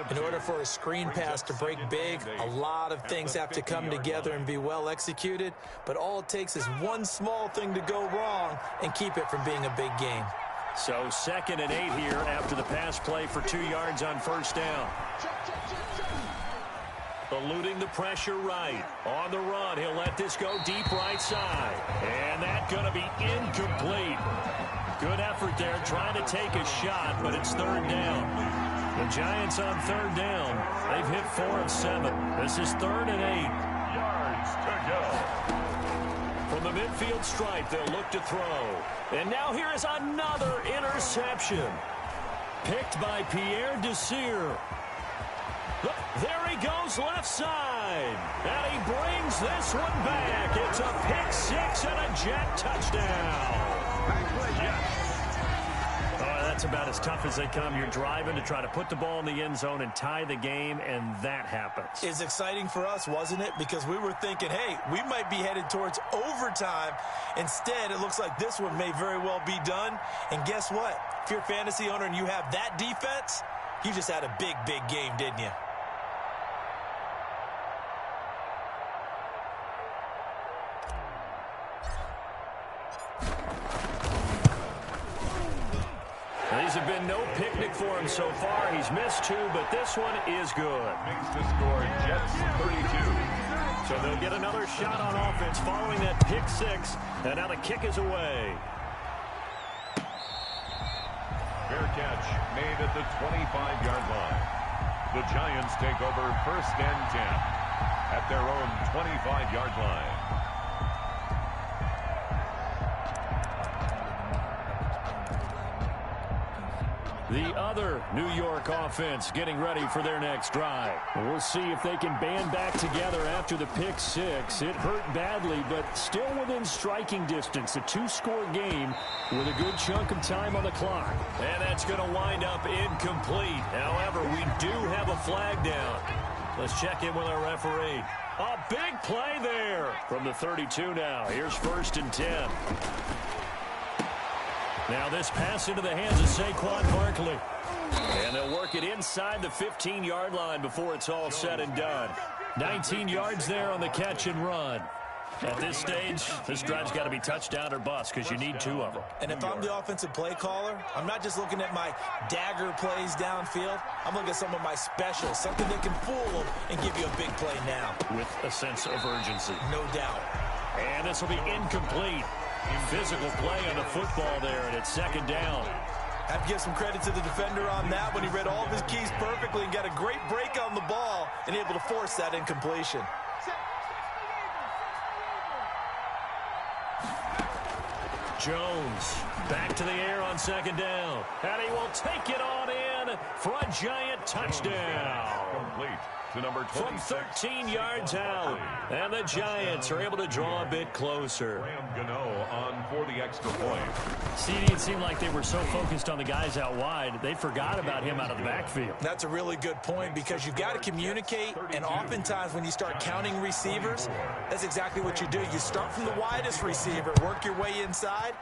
Speaker 3: In order for a screen pass to break big, a lot of things have to come together and be well executed, but all it takes is one small thing to go wrong and keep it from being a big game.
Speaker 1: So 2nd and 8 here after the pass play for 2 yards on 1st down. Eluding the pressure right. On the run, he'll let this go deep right side. And that's going to be incomplete. Good effort there trying to take a shot, but it's 3rd down. The Giants on 3rd down. They've hit 4 of 7. This is 3rd and 8.
Speaker 2: Yards to go.
Speaker 1: From the midfield stripe, they'll look to throw. And now here is another interception. Picked by Pierre Desir. There he goes left side. And he brings this one back. It's a pick 6 and a Jet touchdown. That's about as tough as they come. You're driving to try to put the ball in the end zone and tie the game, and that happens.
Speaker 3: It's exciting for us, wasn't it? Because we were thinking, hey, we might be headed towards overtime. Instead, it looks like this one may very well be done. And guess what? If you're a fantasy owner and you have that defense, you just had a big, big game, didn't you?
Speaker 1: have been no picnic for him so far. He's missed 2, but this one is good.
Speaker 2: Makes the score Jets 32.
Speaker 1: So they'll get another shot on offense following that pick 6. And now the kick is away.
Speaker 2: Fair catch made at the 25-yard line. The Giants take over 1st and 10 at their own 25-yard line.
Speaker 1: The other New York offense getting ready for their next drive. We'll see if they can band back together after the pick 6. It hurt badly, but still within striking distance. A 2-score game with a good chunk of time on the clock. And that's going to wind up incomplete. However, we do have a flag down. Let's check in with our referee. A big play there from the 32 now. Here's 1st and 10. Now this pass into the hands of Saquon Barkley. And they'll work it inside the 15-yard line before it's all said and done. 19 yards there on the catch and run. At this stage, this drive's got to be touchdown or bust because you need 2 of them.
Speaker 3: And if I'm the offensive play caller, I'm not just looking at my dagger plays downfield. I'm looking at some of my specials, something that can fool them and give you a big play now.
Speaker 1: With a sense of urgency.
Speaker 3: No doubt.
Speaker 1: And this will be incomplete. Physical play on the football there, and it's 2nd down.
Speaker 3: I have to give some credit to the defender on that when he read all of his keys perfectly and got a great break on the ball and able to force that incompletion.
Speaker 1: Jones back to the air on 2nd down. And he will take it on in for a Giant touchdown.
Speaker 2: Complete to number 26.
Speaker 1: From 13 yards out. And the Giants are able to draw a bit closer.
Speaker 2: Gano on for the extra point.
Speaker 1: CD, it seemed like they were so focused on the guys out wide, they forgot about him out of the backfield.
Speaker 3: That's a really good point because you've got to communicate, and oftentimes when you start counting receivers, that's exactly what you do. You start from the widest receiver, work your way inside.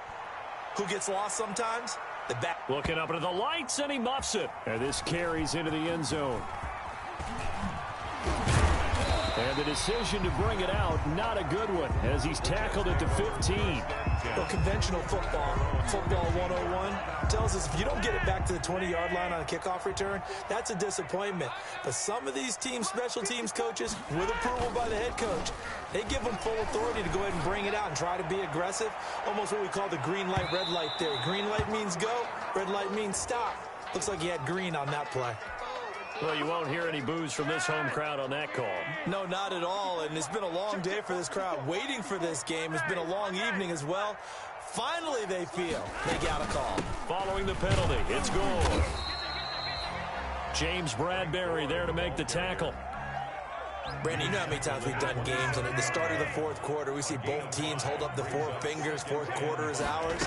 Speaker 3: Who gets lost sometimes? The back.
Speaker 1: Looking up into the lights, and he muffs it. And this carries into the end zone. And the decision to bring it out, not a good one, as he's tackled at the 15.
Speaker 3: Well, conventional football 101, tells us if you don't get it back to the 20-yard line on a kickoff return, that's a disappointment. But some of these teams, special teams coaches, with approval by the head coach, they give them full authority to go ahead and bring it out and try to be aggressive, almost what we call the green light, red light theory. Green light means go, red light means stop. Looks like he had green on that play.
Speaker 1: Well, you won't hear any boos from this home crowd on that call.
Speaker 3: No, not at all, and it's been a long day for this crowd. Waiting for this game. It's been a long evening as well. Finally, they feel they got a call.
Speaker 1: Following the penalty, it's goal. James Bradbury there to make the tackle.
Speaker 3: Brandon, you know how many times we've done games, and at the start of the 4th quarter, we see both teams hold up the 4 fingers, 4th quarter is ours.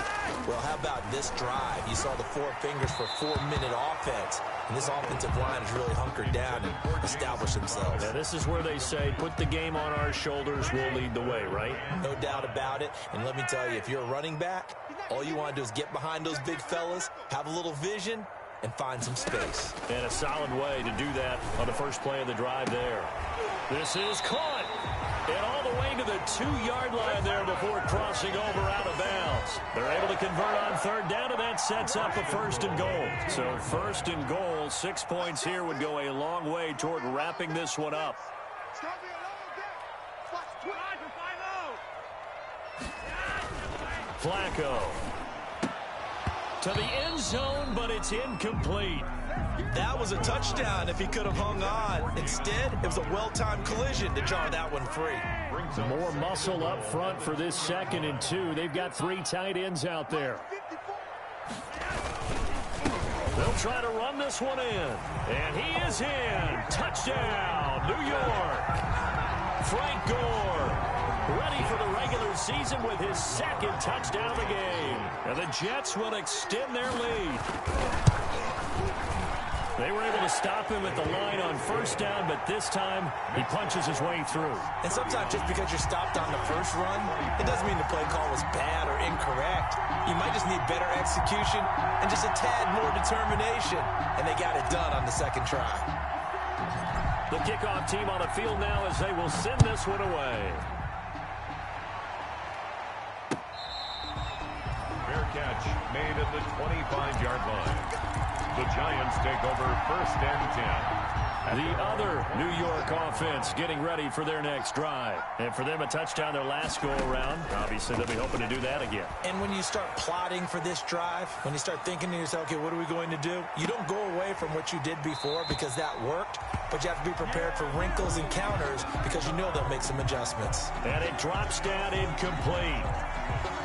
Speaker 3: Well, how about this drive? You saw the 4 fingers for 4-minute offense, and this offensive line has really hunkered down and established themselves.
Speaker 1: Now, this is where they say, put the game on our shoulders, we'll lead the way, right?
Speaker 3: No doubt about it, and let me tell you, if you're a running back, all you want to do is get behind those big fellas, have a little vision, and find some space.
Speaker 1: And a solid way to do that on the first play of the drive there. This is caught. And all the way to the 2-yard line there before crossing over out of bounds. They're able to convert on 3rd down, and that sets up a 1st and goal. So 1st and goal, 6 points here would go a long way toward wrapping this one up. Flacco. To the end zone, but it's incomplete.
Speaker 3: That was a touchdown if he could have hung on. Instead, it was a well-timed collision to jar that one free.
Speaker 1: More muscle up front for this 2nd and 2. They've got 3 tight ends out there. They'll try to run this one in. And he is in. Touchdown, New York. Frank Gore, ready for the regular season with his 2nd touchdown of the game. And the Jets will extend their lead. They were able to stop him at the line on 1st down, but this time he punches his way through.
Speaker 3: And sometimes just because you're stopped on the first run, it doesn't mean the play call was bad or incorrect. You might just need better execution and just a tad more determination. And they got it done on the 2nd try.
Speaker 1: The kickoff team on the field now as they will send this one away.
Speaker 2: Fair catch made at the 25-yard line. The Giants take over 1st and 10.
Speaker 1: The other New York offense getting ready for their next drive. And for them, a touchdown their last go-around. Obviously, they'll be hoping to do that again.
Speaker 3: And when you start plotting for this drive, when you start thinking to yourself, okay, what are we going to do? You don't go away from what you did before because that worked, but you have to be prepared for wrinkles and counters because you know they'll make some adjustments.
Speaker 1: And it drops down incomplete.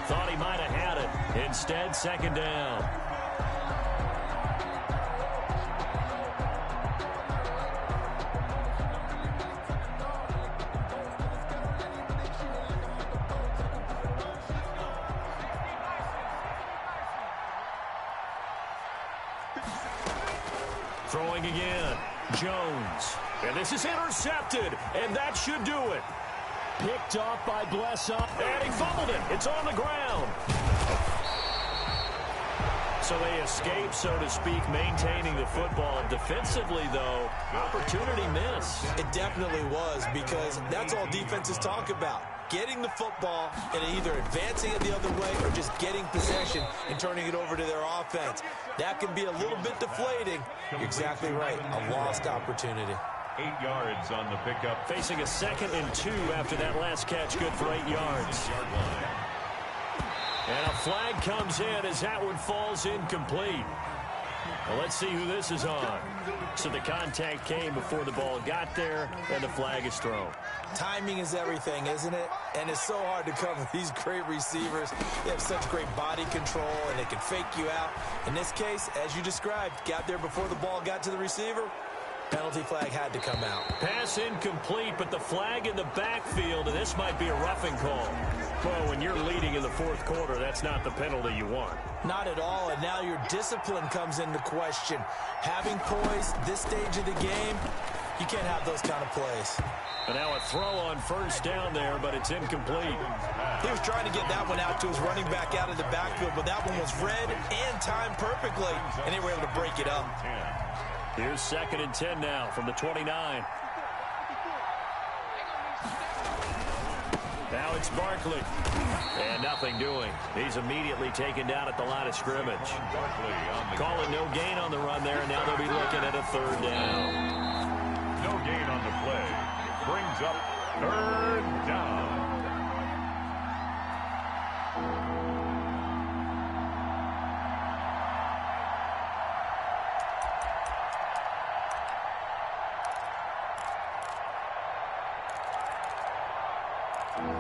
Speaker 1: Thought he might have had it. Instead, 2nd down. Throwing again. Jones. And this is intercepted. And that should do it. Picked off by Blessup. And he fumbled it. It's on the ground. So they escape, so to speak, maintaining the football. Defensively, though, opportunity missed.
Speaker 3: It definitely was, because that's all defenses talk about. Getting the football and either advancing it the other way or just getting possession and turning it over to their offense. That can be a little bit deflating. You're exactly right. A lost opportunity.
Speaker 2: 8 yards on the pickup.
Speaker 1: Facing a 2nd and 2 after that last catch, good for 8 yards. And a flag comes in as that one falls incomplete. Well, let's see who this is on. So the contact came before the ball got there, and the flag is thrown.
Speaker 3: Timing is everything, isn't it? And it's so hard to cover these great receivers. They have such great body control, and they can fake you out. In this case, as you described, got there before the ball got to the receiver. Penalty flag had to come out.
Speaker 1: Pass incomplete, but the flag in the backfield, and this might be a roughing call. Well, when you're leading in the 4th quarter, that's not the penalty you want.
Speaker 3: Not at all, and now your discipline comes into question. Having poise this stage of the game, you can't have those kind of plays.
Speaker 1: And now a throw on 1st down there, but it's incomplete.
Speaker 3: He was trying to get that one out to his running back out of the backfield, but that one was read and timed perfectly, and they were able to break it up.
Speaker 1: Here's 2nd and 10 now from the 29. Now it's Barkley. And nothing doing. He's immediately taken down at the line of scrimmage. Calling no gain on the run there, and now they'll be looking at a 3rd down.
Speaker 2: No gain on the play. Brings up 3rd down.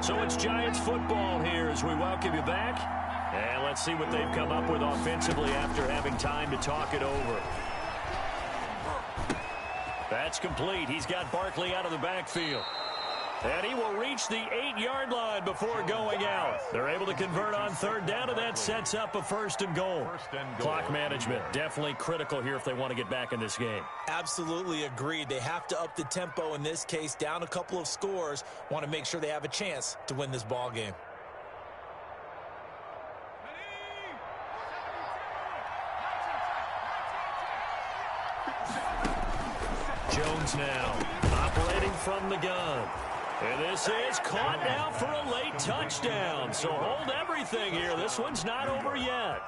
Speaker 1: So it's Giants football here as we welcome you back. And let's see what they've come up with offensively after having time to talk it over. That's complete. He's got Barkley out of the backfield. And he will reach the 8-yard line before going out. They're able to convert on 3rd down, and that sets up a 1st and goal. Clock management, definitely critical here if they want to get back in this game.
Speaker 3: Absolutely agreed. They have to up the tempo in this case, down a couple of scores. Want to make sure they have a chance to win this ball game.
Speaker 1: Jones now operating from the gun. And this is caught now for a late touchdown. So hold everything here. This one's not over yet.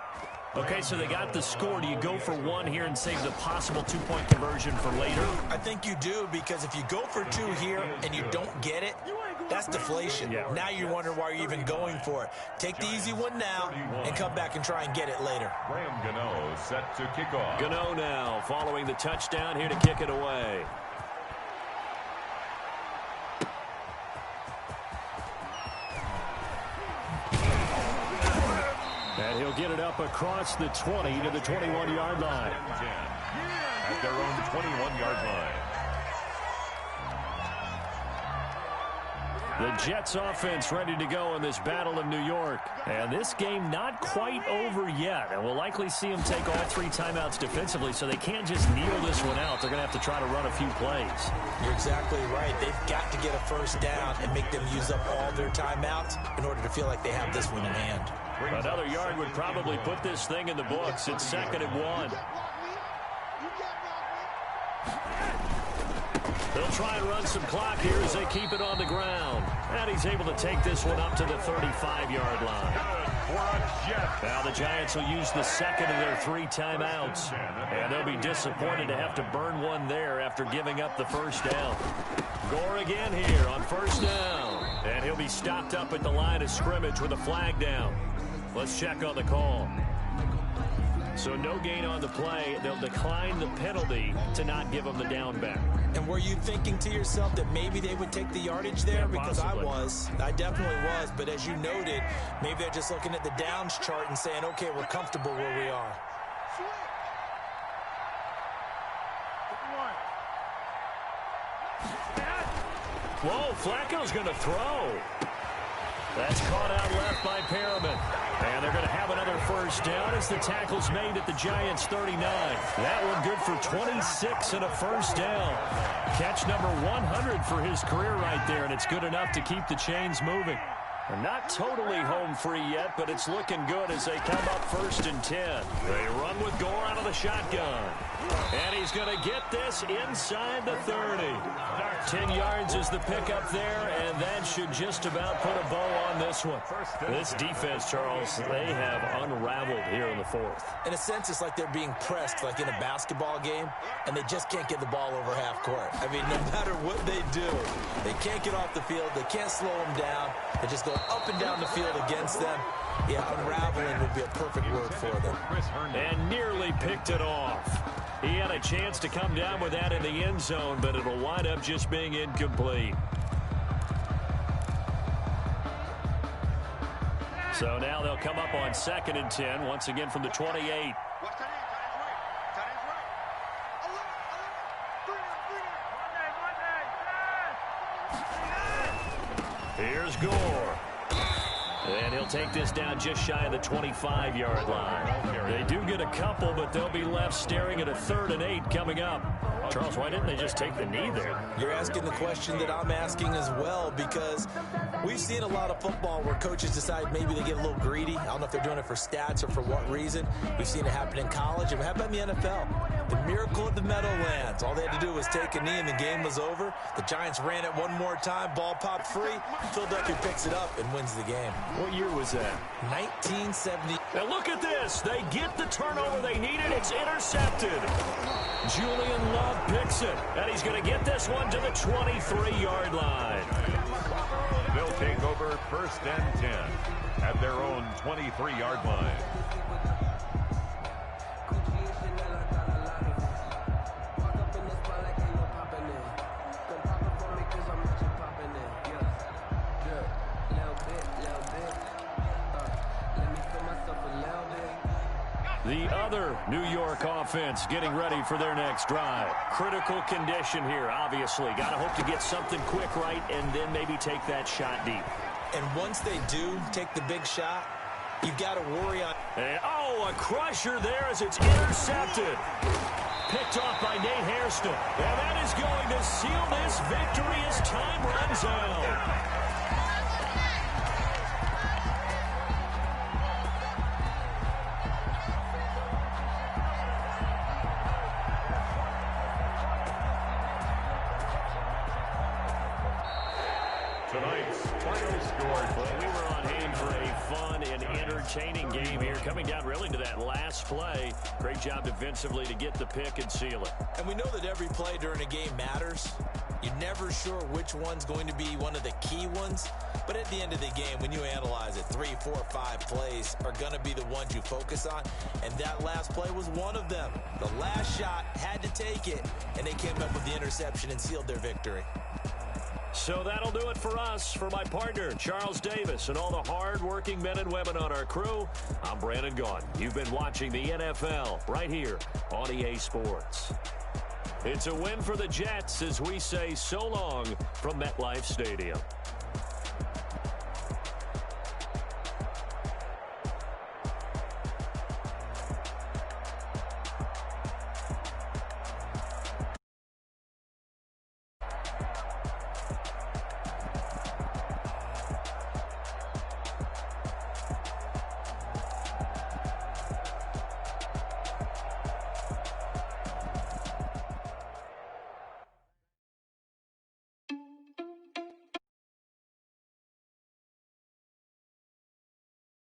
Speaker 1: Okay, so they got the score. Do you go for 1 here and save the possible 2-point conversion for later?
Speaker 3: I think you do, because if you go for 2 here and you don't get it, that's deflation.
Speaker 1: Yeah.
Speaker 3: Now you wonder why you're even going for it. Take the easy one now and come back and try and get it later.
Speaker 2: Graham Gano set to kick off.
Speaker 1: Gano now following the touchdown here to kick it away. And he'll get it up across the 20 to the 21-yard line.
Speaker 2: At their own 21-yard line.
Speaker 1: The Jets offense ready to go in this battle in New York. And this game not quite over yet. And we'll likely see them take all 3 timeouts defensively, so they can't just kneel this one out. They're going to have to try to run a few plays.
Speaker 3: You're exactly right. They've got to get a 1st down and make them use up all their timeouts in order to feel like they have this one in hand.
Speaker 1: Another yard would probably put this thing in the books. It's 2nd and 1. They'll try and run some clock here as they keep it on the ground. And he's able to take this one up to the 35-yard line.
Speaker 2: for a jet.
Speaker 1: Now the Giants will use the second of their 3 timeouts. And they'll be disappointed to have to burn one there after giving up the first down. Gore again here on first down. And he'll be stopped up at the line of scrimmage with a flag down. Let's check on the call. So no gain on the play. They'll decline the penalty to not give them the down back.
Speaker 3: And were you thinking to yourself that maybe they would take the yardage there?
Speaker 1: Yeah,
Speaker 3: because
Speaker 1: possibly.
Speaker 3: I definitely was. But as you noted, maybe they're just looking at the downs chart and saying, okay, we're comfortable where we are.
Speaker 1: Whoa, Flacco's going to throw. That's caught out left by Perriman. And they're going to have another first down as the tackle's made at the Giants' 39. That one good for 26 and a first down. Catch number 100 for his career right there, and it's good enough to keep the chains moving. They're not totally home free yet, but it's looking good as they come up 1st and 10. They run with Gore out of the shotgun. And he's going to get this inside the 30. 10 yards is the pickup there, and that should just about put a bow on this one. This defense, Charles, they have unraveled here in the 4th.
Speaker 3: In a sense, it's like they're being pressed like in a basketball game, and they just can't get the ball over half court. I mean, no matter what they do, they can't get off the field. They can't slow them down. They just go up and down the field against them. Yeah, unraveling would be a perfect word for them.
Speaker 1: And nearly picked it off. He had a chance to come down with that in the end zone, but it'll wind up just being incomplete. So now they'll come up on 2nd and 10, once again from the 28. Here's Gore. And he'll take this down just shy of the 25-yard line. They do get a couple, but they'll be left staring at a 3rd and 8 coming up. Charles, why didn't they just take the knee there?
Speaker 3: You're asking the question that I'm asking as well, because we've seen a lot of football where coaches decide maybe they get a little greedy. I don't know if they're doing it for stats or for what reason. We've seen it happen in college, and how about in the NFL? The miracle of the Meadowlands. All they had to do was take a knee, and the game was over. The Giants ran it one more time. Ball popped free. Philadelphia picks it up and wins the game.
Speaker 1: What year was that?
Speaker 3: 1970.
Speaker 1: And look at this. They get the turnover they needed. It's intercepted. Julian Love picks it. And he's going to get this one to the 23-yard line.
Speaker 2: They'll take over 1st and 10 at their own 23-yard line.
Speaker 1: The other New York offense getting ready for their next drive. Critical condition here, obviously. Got to hope to get something quick right and then maybe take that shot deep.
Speaker 3: And once they do take the big shot, you've got to worry on...
Speaker 1: And, oh, a crusher there as it's intercepted. Picked off by Nate Hairston. And that is going to seal this victory as time runs out.
Speaker 2: Tonight's final score.
Speaker 1: Well, we were on hand for a fun and entertaining game here. Coming down really to that last play. Great job defensively to get the pick and seal it.
Speaker 3: And we know that every play during a game matters. You're never sure which one's going to be one of the key ones. But at the end of the game, when you analyze it, 3, 4, 5 plays are going to be the ones you focus on. And that last play was one of them. The last shot had to take it, and they came up with the interception and sealed their victory.
Speaker 1: So that'll do it for us. For my partner, Charles Davis, and all the hard-working men and women on our crew, I'm Brandon Gaughan. You've been watching the NFL right here on EA Sports. It's a win for the Jets as we say so long from MetLife Stadium.